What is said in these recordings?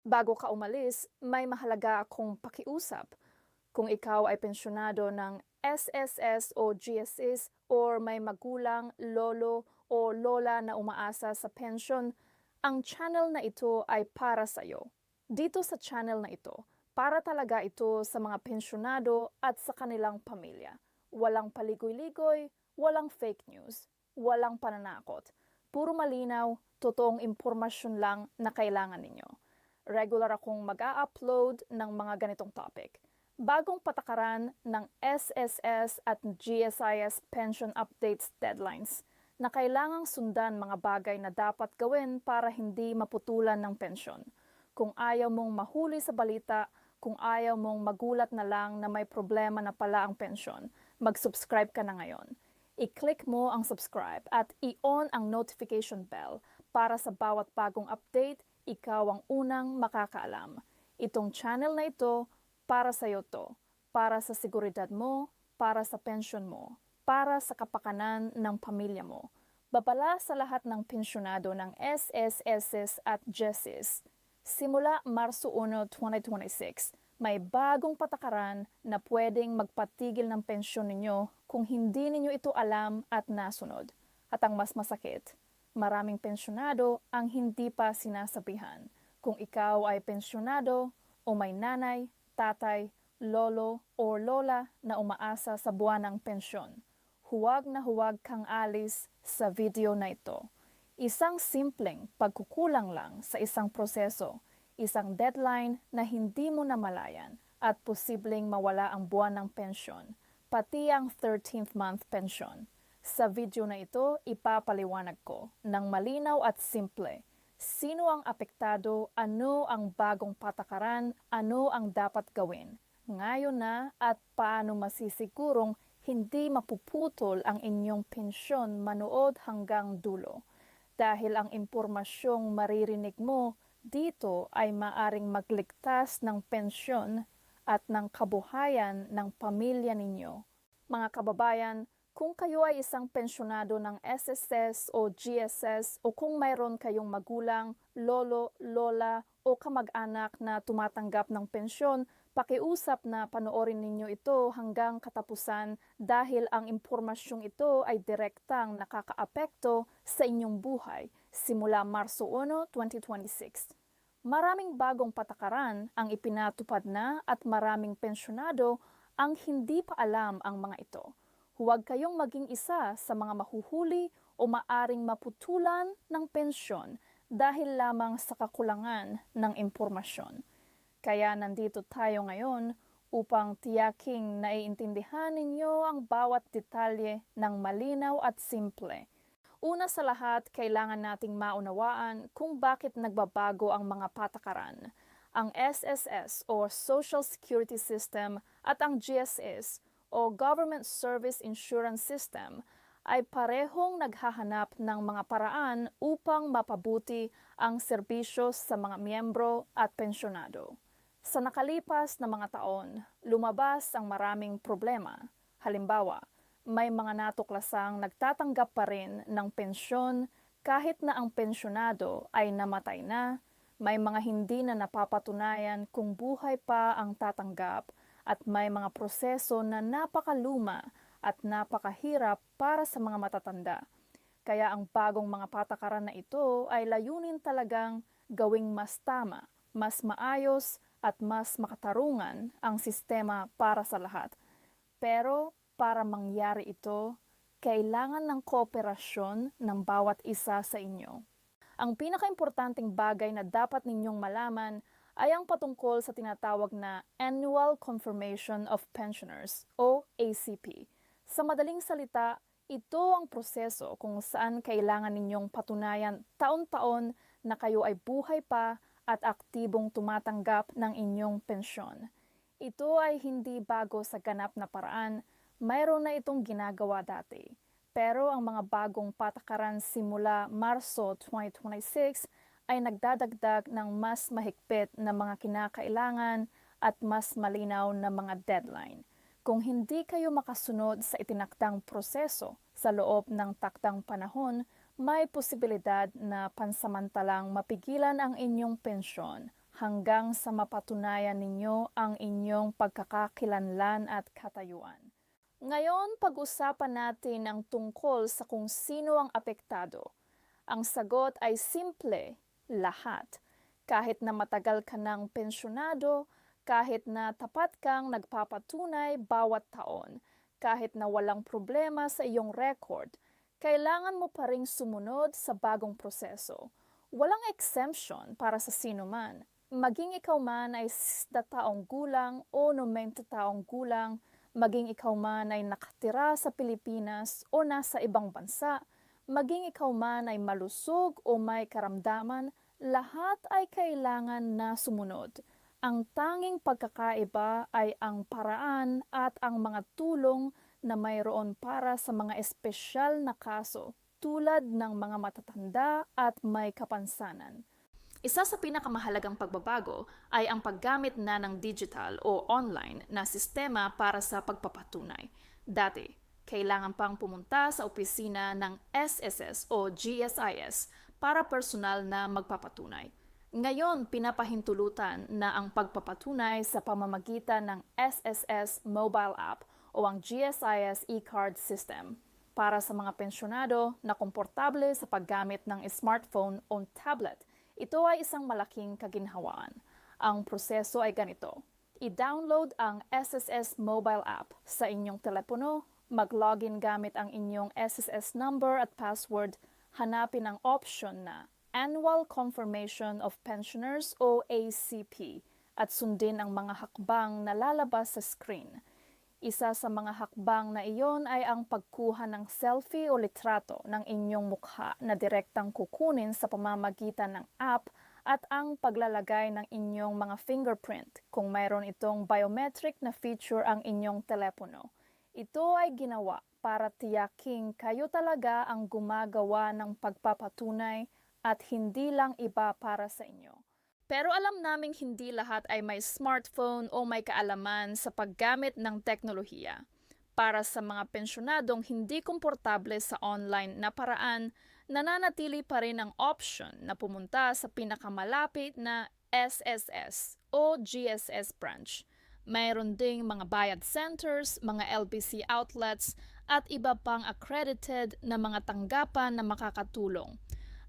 Bago ka umalis, may mahalaga akong pakiusap. Kung ikaw ay pensyonado ng SSS o GSS or may magulang, lolo o lola na umaasa sa pensyon, ang channel na ito ay para sa iyo. Dito sa channel na ito, para talaga ito sa mga pensyonado at sa kanilang pamilya. Walang paligoy-ligoy, walang fake news, walang pananakot. Puro malinaw, totoong impormasyon lang na kailangan ninyo. Regular akong mag-a-upload ng mga ganitong topic. Bagong patakaran ng SSS at GSIS pension updates deadlines na kailangang sundan mga bagay na dapat gawin para hindi maputulan ng pensyon. Kung ayaw mong mahuli sa balita, kung ayaw mong magulat na lang na may problema na pala ang pensyon, mag-subscribe ka na ngayon. I-click mo ang subscribe at i-on ang notification bell para sa bawat bagong update, ikaw ang unang makakaalam. Itong channel na ito, para sa iyo to. Para sa seguridad mo, para sa pensyon mo, para sa kapakanan ng pamilya mo. Babala sa lahat ng pensyonado ng SSS at GSIS. Simula Marso 1, 2026, may bagong patakaran na pwedeng magpatigil ng pensyon ninyo kung hindi ninyo ito alam at nasunod. At ang mas masakit, maraming pensyonado ang hindi pa sinasabihan. Kung ikaw ay pensyonado o may nanay, tatay, lolo o lola na umaasa sa buwan ng pensyon, huwag na huwag kang alis sa video na ito. Isang simpleng pagkukulang lang sa isang proseso, isang deadline na hindi mo namalayan at posibleng mawala ang buwan ng pensyon, pati ang 13th month pension. Sa video na ito, ipapaliwanag ko ng malinaw at simple. Sino ang apektado, ano ang bagong patakaran, ano ang dapat gawin ngayon na at paano masisigurong hindi mapuputol ang inyong pensyon manood hanggang dulo. Dahil ang impormasyong maririnig mo dito ay maaring magligtas ng pensyon at ng kabuhayan ng pamilya ninyo. Mga kababayan, kung kayo ay isang pensyonado ng SSS o GSS o kung mayroon kayong magulang, lolo, lola o kamag-anak na tumatanggap ng pensyon, pakiusap na panoorin ninyo ito hanggang katapusan dahil ang impormasyong ito ay direktang nakakaapekto sa inyong buhay simula Marso 1, 2026. Maraming bagong patakaran ang ipinatupad na at maraming pensyonado ang hindi pa alam ang mga ito. Huwag kayong maging isa sa mga mahuhuli o maaring maputulan ng pensyon dahil lamang sa kakulangan ng impormasyon. Kaya nandito tayo ngayon upang tiyaking naiintindihan ninyo ang bawat detalye ng malinaw at simple. Una sa lahat, kailangan nating maunawaan kung bakit nagbabago ang mga patakaran. Ang SSS o Social Security System at ang GSS o Government Service Insurance System ay parehong naghahanap ng mga paraan upang mapabuti ang serbisyo sa mga miyembro at pensyonado. Sa nakalipas na mga taon, lumabas ang maraming problema. Halimbawa, may mga natuklasang nagtatanggap pa rin ng pensyon kahit na ang pensyonado ay namatay na, may mga hindi na napapatunayan kung buhay pa ang tatanggap, at may mga proseso na napakaluma at napakahirap para sa mga matatanda. Kaya ang bagong mga patakaran na ito ay layunin talagang gawing mas tama, mas maayos at mas makatarungan ang sistema para sa lahat. Pero para mangyari ito, kailangan ng kooperasyon ng bawat isa sa inyo. Ang pinakaimportanteng bagay na dapat ninyong malaman ay ang patungkol sa tinatawag na Annual Confirmation of Pensioners o ACP. Sa madaling salita, ito ang proseso kung saan kailangan ninyong patunayan taon-taon na kayo ay buhay pa at aktibong tumatanggap ng inyong pensyon. Ito ay hindi bago sa ganap na paraan, mayroon na itong ginagawa dati. Pero ang mga bagong patakaran simula Marso 2026 ay nagdadagdag ng mas mahigpit na mga kinakailangan at mas malinaw na mga deadline. Kung hindi kayo makasunod sa itinakdang proseso sa loob ng takdang panahon, may posibilidad na pansamantalang mapigilan ang inyong pensyon hanggang sa mapatunayan ninyo ang inyong pagkakakilanlan at katayuan. Ngayon, pag-usapan natin ang tungkol sa kung sino ang apektado. Ang sagot ay simple, lahat. Kahit na matagal ka ng pensyonado, kahit na tapat kang nagpapatunay bawat taon, kahit na walang problema sa iyong record, kailangan mo pa ring sumunod sa bagong proseso. Walang exemption para sa sino man. Maging ikaw man ay 60 taong gulang o 90 taong gulang, maging ikaw man ay nakatira sa Pilipinas o nasa ibang bansa, maging ikaw man ay malusog o may karamdaman, lahat ay kailangan na sumunod. Ang tanging pagkakaiba ay ang paraan at ang mga tulong na mayroon para sa mga espesyal na kaso tulad ng mga matatanda at may kapansanan. Isa sa pinakamahalagang pagbabago ay ang paggamit na ng digital o online na sistema para sa pagpapatunay. Dati, kailangan pang pumunta sa opisina ng SSS o GSIS para personal na magpapatunay. Ngayon, pinapahintulutan na ang pagpapatunay sa pamamagitan ng SSS mobile app o ang GSIS e-card system. Para sa mga pensyonado na komportable sa paggamit ng smartphone o tablet, ito ay isang malaking kaginhawaan. Ang proseso ay ganito. I-download ang SSS mobile app sa inyong telepono, mag-login gamit ang inyong SSS number at password, hanapin ang option na Annual Confirmation of Pensioners o ACP at sundin ang mga hakbang na lalabas sa screen. Isa sa mga hakbang na iyon ay ang pagkuha ng selfie o litrato ng inyong mukha na direktang kukunin sa pamamagitan ng app at ang paglalagay ng inyong mga fingerprint kung mayroon itong biometric na feature ang inyong telepono. Ito ay ginawa para tiyaking kayo talaga ang gumagawa ng pagpapatunay at hindi lang iba para sa inyo. Pero alam naming hindi lahat ay may smartphone o may kaalaman sa paggamit ng teknolohiya. Para sa mga pensyonadong hindi komportable sa online na paraan, nananatili pa rin ang option na pumunta sa pinakamalapit na SSS o GSS branch. Mayroon ding mga bayad centers, mga LBC outlets, at iba pang accredited na mga tanggapan na makakatulong.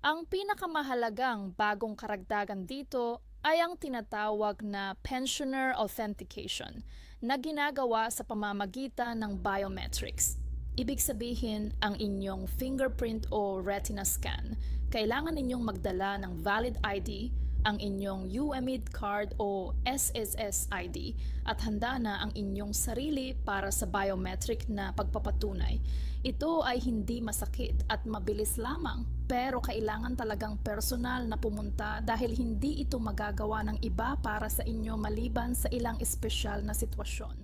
Ang pinakamahalagang bagong karagdagan dito ay ang tinatawag na pensioner authentication na ginagawa sa pamamagitan ng biometrics. Ibig sabihin, ang inyong fingerprint o retina scan, kailangan ninyong magdala ng valid ID, ang inyong UMID card o SSS ID at handa na ang inyong sarili para sa biometric na pagpapatunay. Ito ay hindi masakit at mabilis lamang, pero kailangan talagang personal na pumunta dahil hindi ito magagawa ng iba para sa inyo maliban sa ilang espesyal na sitwasyon.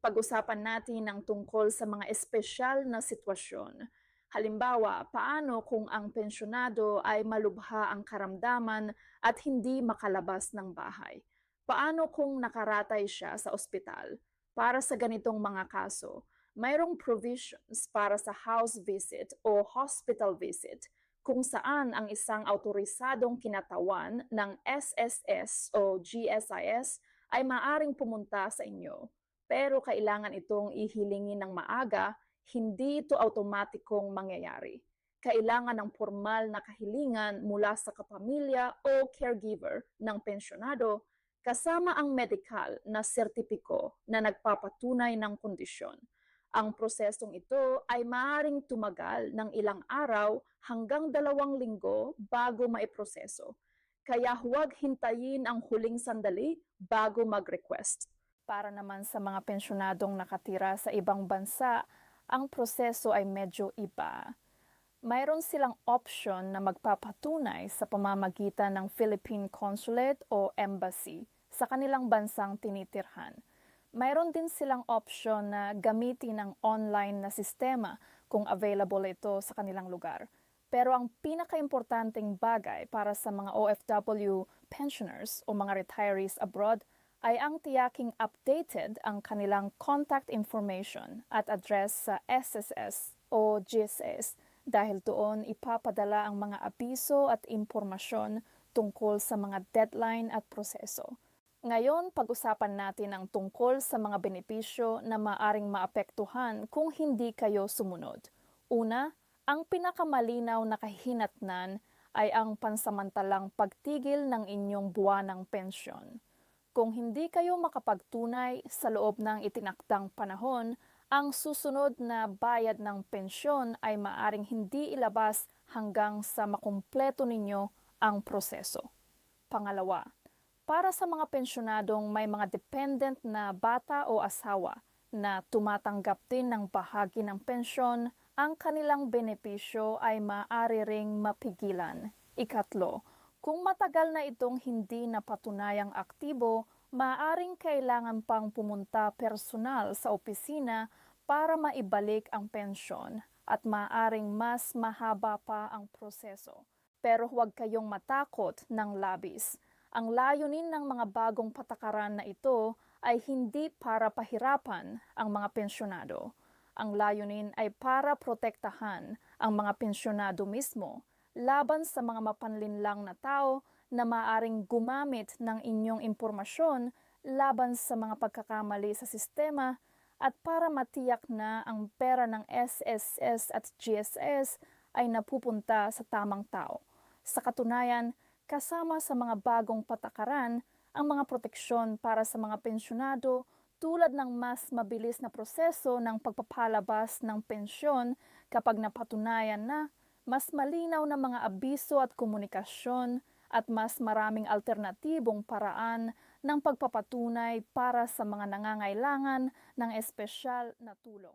Pag-usapan natin ang tungkol sa mga espesyal na sitwasyon. Halimbawa, paano kung ang pensyonado ay malubha ang karamdaman at hindi makalabas ng bahay? Paano kung nakaratay siya sa ospital? Para sa ganitong mga kaso, mayroong provisions para sa house visit o hospital visit kung saan ang isang autorisadong kinatawan ng SSS o GSIS ay maaring pumunta sa inyo. Pero kailangan itong ihilingin ng maaga, hindi ito automatikong mangyayari. Kailangan ng formal na kahilingan mula sa kapamilya o caregiver ng pensyonado kasama ang medical na sertipiko na nagpapatunay ng kondisyon. Ang prosesong ito ay maaaring tumagal ng ilang araw hanggang 2 linggo bago maiproseso. Kaya huwag hintayin ang huling sandali bago mag-request. Para naman sa mga pensyonadong nakatira sa ibang bansa, ang proseso ay medyo iba. Mayroon silang option na magpapatunay sa pamamagitan ng Philippine Consulate o Embassy sa kanilang bansang tinitirhan. Mayroon din silang option na gamitin ang online na sistema kung available ito sa kanilang lugar. Pero ang pinakaimportanteng bagay para sa mga OFW pensioners o mga retirees abroad ay ang tiyaking updated ang kanilang contact information at address sa SSS o GSS dahil doon ipapadala ang mga abiso at impormasyon tungkol sa mga deadline at proseso. Ngayon, pag-usapan natin ang tungkol sa mga benepisyo na maaring maapektuhan kung hindi kayo sumunod. Una, ang pinakamalinaw na kahinatnan ay ang pansamantalang pagtigil ng inyong buwanang pensyon. Kung hindi kayo makapagtunay sa loob ng itinakdang panahon, ang susunod na bayad ng pensyon ay maaring hindi ilabas hanggang sa makumpleto ninyo ang proseso. Pangalawa, para sa mga pensyonadong may mga dependent na bata o asawa na tumatanggap din ng bahagi ng pensyon, ang kanilang benepisyo ay maaari ring mapigilan. Ikatlo, kung matagal na itong hindi napatunayang aktibo, maaaring kailangan pang pumunta personal sa opisina para maibalik ang pensyon at maaaring mas mahaba pa ang proseso. Pero huwag kayong matakot ng labis. Ang layunin ng mga bagong patakaran na ito ay hindi para pahirapan ang mga pensyonado. Ang layunin ay para protektahan ang mga pensyonado mismo laban sa mga mapanlinlang na tao na maaring gumamit ng inyong impormasyon laban sa mga pagkakamali sa sistema at para matiyak na ang pera ng SSS at GSS ay napupunta sa tamang tao. Sa katunayan, kasama sa mga bagong patakaran ang mga proteksyon para sa mga pensyonado tulad ng mas mabilis na proseso ng pagpapalabas ng pensyon kapag napatunayan na mas malinaw na mga abiso at komunikasyon at mas maraming alternatibong paraan ng pagpapatunay para sa mga nangangailangan ng espesyal na tulong.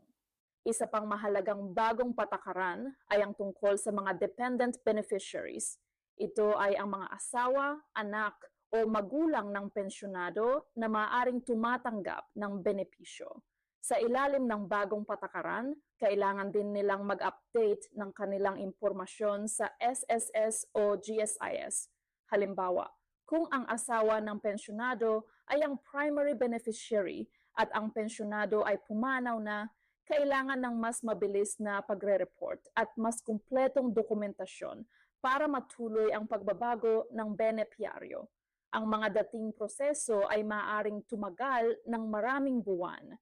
Isa pang mahalagang bagong patakaran ay ang tungkol sa mga dependent beneficiaries. Ito ay ang mga asawa, anak, o magulang ng pensyonado na maaaring tumatanggap ng benepisyo. Sa ilalim ng bagong patakaran, kailangan din nilang mag-update ng kanilang impormasyon sa SSS o GSIS. Halimbawa, kung ang asawa ng pensyonado ay ang primary beneficiary at ang pensyonado ay pumanaw na, kailangan ng mas mabilis na pagre-report at mas kumpletong dokumentasyon para matuloy ang pagbabago ng benepiaryo. Ang mga dating proseso ay maaaring tumagal ng maraming buwan.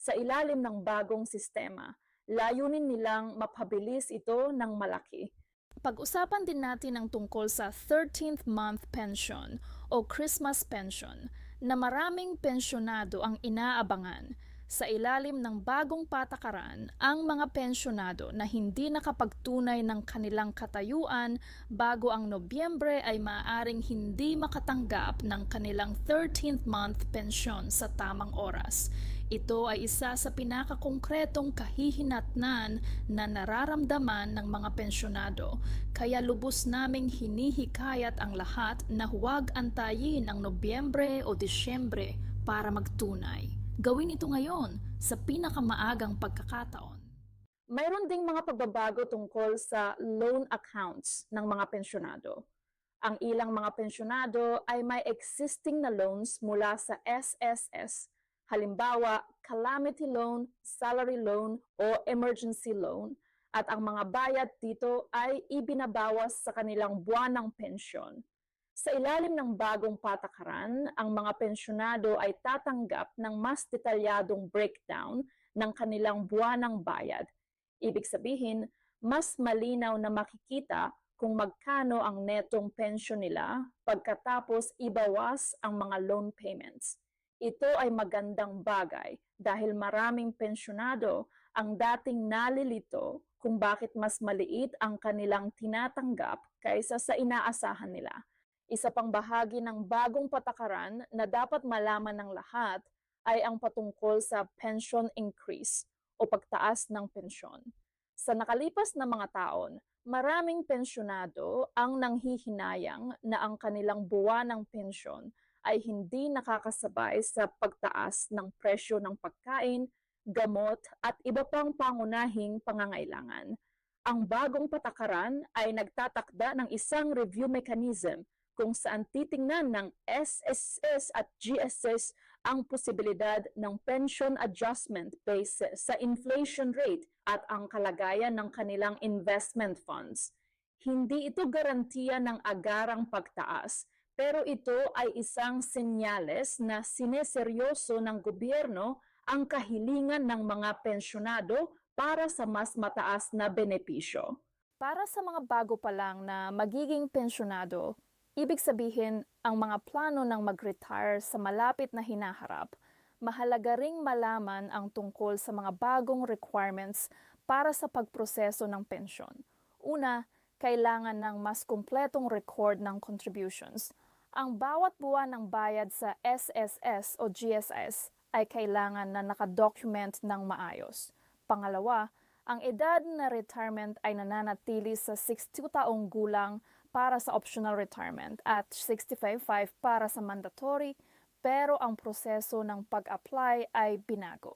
Sa ilalim ng bagong sistema, layunin nilang mapabilis ito ng malaki. Pag-usapan din natin ang tungkol sa 13th month pension o Christmas pension na maraming pensyonado ang inaabangan. Sa ilalim ng bagong patakaran, ang mga pensyonado na hindi nakapagtunay ng kanilang katayuan bago ang Nobyembre ay maaaring hindi makatanggap ng kanilang 13th month pensyon sa tamang oras. Ito ay isa sa pinakakongkretong kahihinatnan na nararamdaman ng mga pensyonado, kaya lubos naming hinihikayat ang lahat na huwag antayin ang Nobyembre o Disyembre para magtunay. Gawin ito ngayon sa pinakamaagang pagkakataon. Mayroon ding mga pagbabago tungkol sa loan accounts ng mga pensyonado. Ang ilang mga pensyonado ay may existing na loans mula sa SSS, halimbawa calamity loan, salary loan o emergency loan, at ang mga bayad dito ay ibinabawas sa kanilang buwanang pensyon. Sa ilalim ng bagong patakaran, ang mga pensyonado ay tatanggap ng mas detalyadong breakdown ng kanilang buwanang bayad. Ibig sabihin, mas malinaw na makikita kung magkano ang netong pensyon nila pagkatapos ibawas ang mga loan payments. Ito ay magandang bagay dahil maraming pensyonado ang dating nalilito kung bakit mas maliit ang kanilang tinatanggap kaysa sa inaasahan nila. Isa pang bahagi ng bagong patakaran na dapat malaman ng lahat ay ang patungkol sa pension increase o pagtaas ng pensyon. Sa nakalipas na mga taon, maraming pensyonado ang nanghihinayang na ang kanilang buwanang pensyon ay hindi nakakasabay sa pagtaas ng presyo ng pagkain, gamot at iba pang pangunahing pangangailangan. Ang bagong patakaran ay nagtatakda ng isang review mechanism kung saan titingnan ng SSS at GSS ang posibilidad ng pension adjustment based sa inflation rate at ang kalagayan ng kanilang investment funds. Hindi ito garantiya ng agarang pagtaas, pero ito ay isang senyales na sineseryoso ng gobyerno ang kahilingan ng mga pensyonado para sa mas mataas na benepisyo. Para sa mga bago pa lang na magiging pensyonado, ibig sabihin ang mga plano ng mag-retire sa malapit na hinaharap, mahalaga ring malaman ang tungkol sa mga bagong requirements para sa pagproseso ng pensyon. Una, kailangan ng mas kumpletong record ng contributions. Ang bawat buwan ng bayad sa SSS o GSS ay kailangan na nakadocument ng maayos. Pangalawa, ang edad na retirement ay nananatili sa 62 taong gulang para sa optional retirement at 65.5 para sa mandatory, pero ang proseso ng pag-apply ay binago.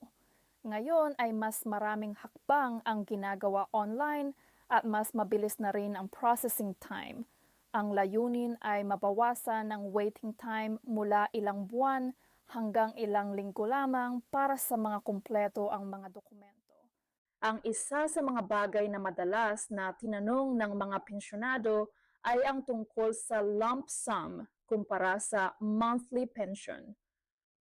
Ngayon ay mas maraming hakbang ang ginagawa online at mas mabilis na rin ang processing time. Ang layunin ay mabawasan ng waiting time mula ilang buwan hanggang ilang linggo lamang para sa mga kumpleto ang mga dokumento. Ang isa sa mga bagay na madalas na tinanong ng mga pensyonado ay ang tungkol sa lump sum kumpara sa monthly pension.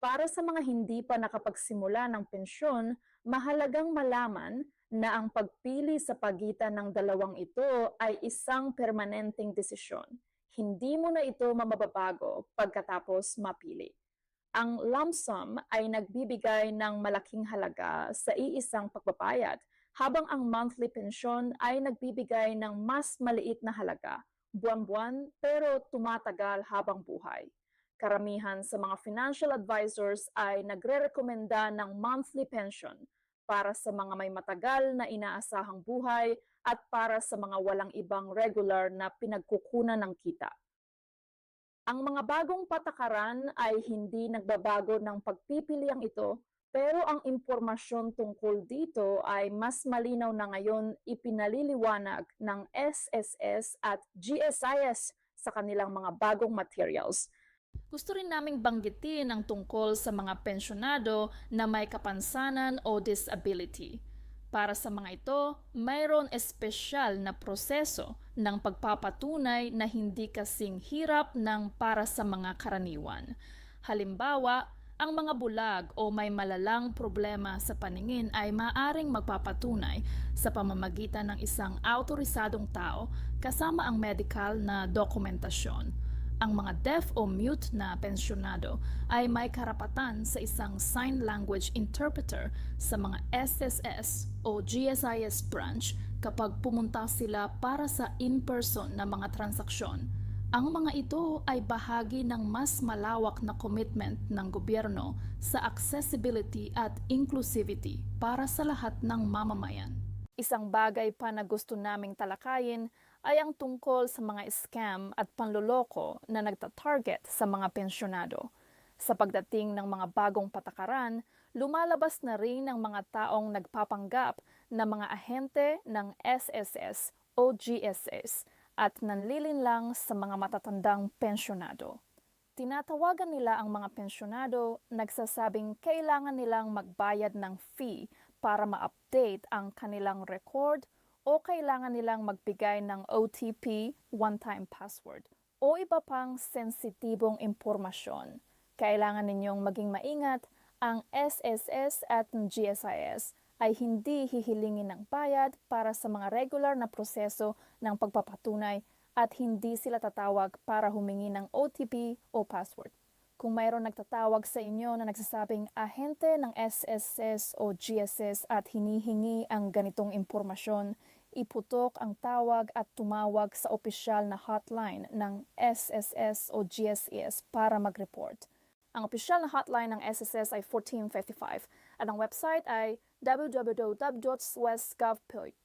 Para sa mga hindi pa nakapagsimula ng pensyon, mahalagang malaman na ang pagpili sa pagitan ng dalawang ito ay isang permanenteng desisyon. Hindi mo na ito mamababago pagkatapos mapili. Ang lump sum ay nagbibigay ng malaking halaga sa iisang pagbabayad, habang ang monthly pension ay nagbibigay ng mas maliit na halaga, buwan-buwan pero tumatagal habang buhay. Karamihan sa mga financial advisors ay nagre-rekomenda ng monthly pension para sa mga may matagal na inaasahang buhay at para sa mga walang ibang regular na pinagkukunan ng kita. Ang mga bagong patakaran ay hindi nagbabago ng pagpipiliang ito, pero ang impormasyon tungkol dito ay mas malinaw na ngayon ipinaliliwanag ng SSS at GSIS sa kanilang mga bagong materials. Gusto rin naming banggitin ang tungkol sa mga pensyonado na may kapansanan o disability. Para sa mga ito, mayroon espesyal na proseso ng pagpapatunay na hindi kasing hirap ng para sa mga karaniwan. Halimbawa, ang mga bulag o may malalang problema sa paningin ay maaring magpapatunay sa pamamagitan ng isang autorisadong tao kasama ang medical na dokumentasyon. Ang mga deaf o mute na pensyonado ay may karapatan sa isang sign language interpreter sa mga SSS o GSIS branch kapag pumunta sila para sa in-person na mga transaksyon. Ang mga ito ay bahagi ng mas malawak na commitment ng gobyerno sa accessibility at inclusivity para sa lahat ng mamamayan. Isang bagay pa na gusto naming talakayin ay ang tungkol sa mga scam at panloloko na nagtatarget sa mga pensyonado. Sa pagdating ng mga bagong patakaran, lumalabas na rin ang mga taong nagpapanggap na mga ahente ng SSS o GSS at nanlilinlang sa mga matatandang pensyonado. Tinatawagan nila ang mga pensyonado, nagsasabing kailangan nilang magbayad ng fee para ma-update ang kanilang record o kailangan nilang magbigay ng OTP, one-time password, o iba pang sensitibong impormasyon. Kailangan ninyong maging maingat, ang SSS at GSIS ay hindi hihilingin ng bayad para sa mga regular na proseso ng pagpapatunay at hindi sila tatawag para humingi ng OTP o password. Kung mayroon nagtatawag sa inyo na nagsasabing ahente ng SSS o GSS at hinihingi ang ganitong impormasyon, iputok ang tawag at tumawag sa opisyal na hotline ng SSS o GSES para mag-report. Ang opisyal na hotline ng SSS ay 1455 at ang website ay www.west.gov.ph.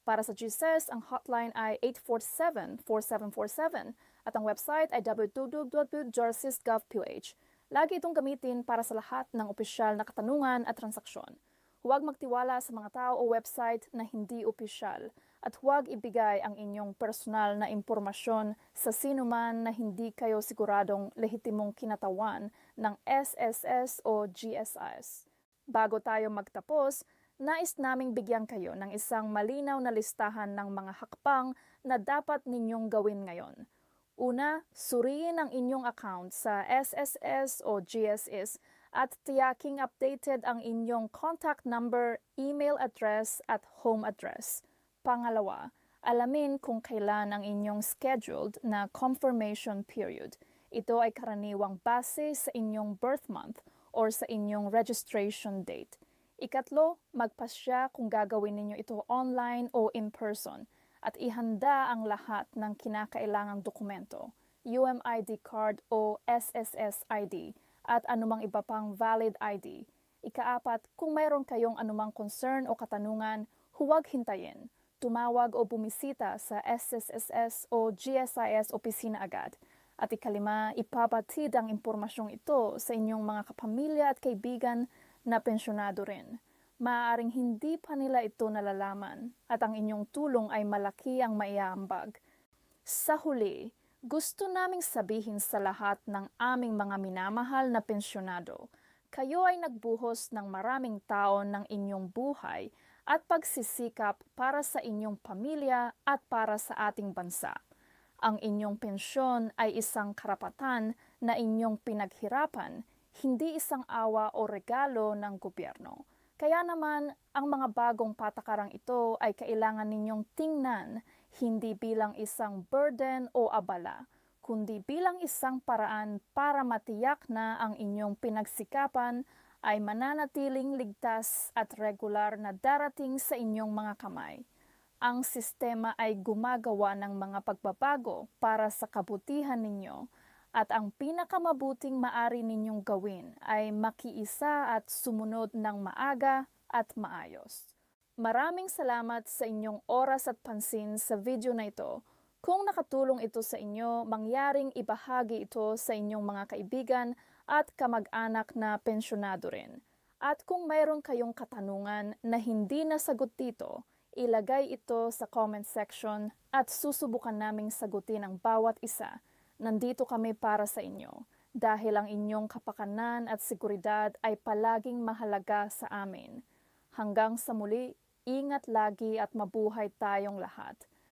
Para sa GSES, ang hotline ay 847-4747 at ang website ay www.justice.gov.ph. Lagi itong gamitin para sa lahat ng opisyal na katanungan at transaksyon. Huwag magtiwala sa mga tao o website na hindi opisyal at huwag ibigay ang inyong personal na impormasyon sa sinuman na hindi kayo siguradong lehitimong kinatawan ng SSS o GSIS. Bago tayo magtapos, nais naming bigyan kayo ng isang malinaw na listahan ng mga hakbang na dapat ninyong gawin ngayon. Una, suriin ang inyong account sa SSS o GSS at tiyaking updated ang inyong contact number, email address at home address. Pangalawa, alamin kung kailan ang inyong scheduled na confirmation period. Ito ay karaniwang base sa inyong birth month or sa inyong registration date. Ikatlo, magpasya kung gagawin ninyo ito online o in person at ihanda ang lahat ng kinakailangang dokumento, UMID card o SSS ID at anumang iba pang valid ID. Ikaapat, kung mayroon kayong anumang concern o katanungan, huwag hintayin. Tumawag o bumisita sa SSS o GSIS opisina agad. At ikalima, ipabatid ang impormasyong ito sa inyong mga kapamilya at kaibigan na pensyonado rin. Maaaring hindi pa nila ito nalalaman at ang inyong tulong ay malaki ang maiaambag. Sa huli, gusto naming sabihin sa lahat ng aming mga minamahal na pensyonado, kayo ay nagbuhos ng maraming taon ng inyong buhay at pagsisikap para sa inyong pamilya at para sa ating bansa. Ang inyong pensyon ay isang karapatan na inyong pinaghirapan, hindi isang awa o regalo ng gobyerno. Kaya naman, ang mga bagong patakarang ito ay kailangan ninyong tingnan hindi bilang isang burden o abala, kundi bilang isang paraan para matiyak na ang inyong pinagsikapan ay mananatiling ligtas at regular na darating sa inyong mga kamay. Ang sistema ay gumagawa ng mga pagbabago para sa kabutihan ninyo at ang pinakamabuting maari ninyong gawin ay makiisa at sumunod ng maaga at maayos. Maraming salamat sa inyong oras at pansin sa video na ito. Kung nakatulong ito sa inyo, mangyaring ibahagi ito sa inyong mga kaibigan at kamag-anak na pensyonado rin. At kung mayroon kayong katanungan na hindi nasagot dito, ilagay ito sa comment section at susubukan naming sagutin ang bawat isa. Nandito kami para sa inyo dahil ang inyong kapakanan at seguridad ay palaging mahalaga sa amin. Hanggang sa muli, ingat lagi at mabuhay tayong lahat.